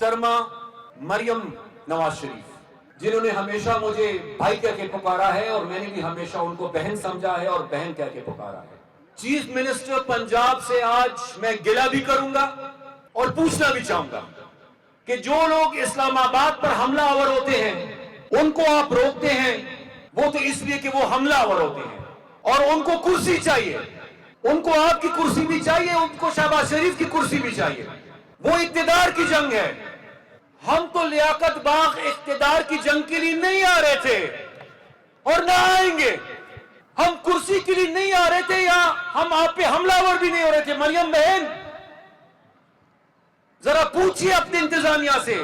محترمہ مریم نواز شریف، جنہوں نے ہمیشہ مجھے بھائی کہہ کے پکارا ہے اور میں نے بھی ہمیشہ ان کو بہن سمجھا ہے اور بہن کہہ کے پکارا ہے۔ چیف منسٹر پنجاب سے آج میں گلہ بھی کروں گا اور پوچھنا بھی چاہوں گا کہ جو لوگ اسلام آباد پر حملہ آور ہوتے ہیں ان کو آپ روکتے ہیں، وہ تو اس لیے کہ وہ حملہ آور ہوتے ہیں اور ان کو کرسی چاہیے، ان کو آپ کی کرسی بھی چاہیے، ان کو شہباز شریف کی کرسی بھی چاہیے۔ وہ اقتدار کی جنگ ہے۔ ہم تو لیاقت باغ اقتدار کی جنگ کے لیے نہیں آ رہے تھے اور نہ آئیں گے۔ ہم کرسی کے لیے نہیں آ رہے تھے یا ہم آپ پہ حملہ آور بھی نہیں ہو رہے تھے۔ مریم بہن، ذرا پوچھیے اپنی انتظامیہ سے،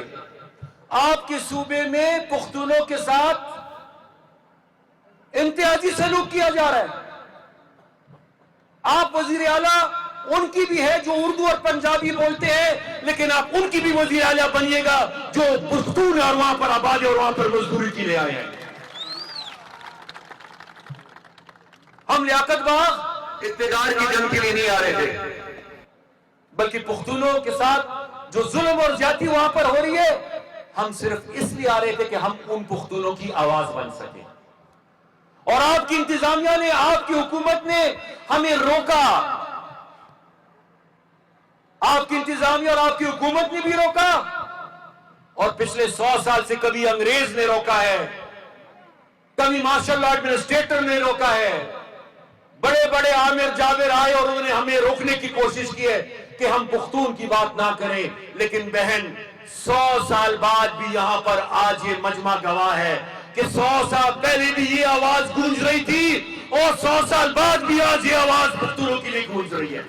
آپ کے صوبے میں پختونوں کے ساتھ امتیازی سلوک کیا جا رہا ہے۔ آپ وزیر اعلیٰ ان کی بھی ہے جو اردو اور پنجابی بولتے ہیں، لیکن آپ ان کی بھی وزیر اعلیٰ بنیے گا جو پختون اور وہاں پر آباد اور وہاں پر مزدوری کے لیے آئے ہیں۔ ہم لیاقت باغ اقتدار کی جنگ کے لیے نہیں آ رہے تھے، بلکہ پختونوں کے ساتھ جو ظلم اور زیادتی وہاں پر ہو رہی ہے، ہم صرف اس لیے آ رہے تھے کہ ہم ان پختونوں کی آواز بن سکیں۔ اور آپ کی انتظامیہ نے، آپ کی حکومت نے ہمیں روکا، آپ کی انتظامیہ اور آپ کی حکومت نے بھی روکا، اور پچھلے 100 سال سے کبھی انگریز نے روکا ہے، کبھی مارشل لا ایڈمنسٹریٹر نے روکا ہے، بڑے بڑے عامر جابر آئے اور انہوں نے ہمیں روکنے کی کوشش کی ہے کہ ہم پختون کی بات نہ کریں۔ لیکن بہن، 100 سال بعد بھی یہاں پر آج یہ مجمع گواہ ہے کہ 100 سال پہلے بھی یہ آواز گونج رہی تھی اور 100 سال بعد بھی آج یہ آواز پختونوں کے لیے گونج رہی ہے۔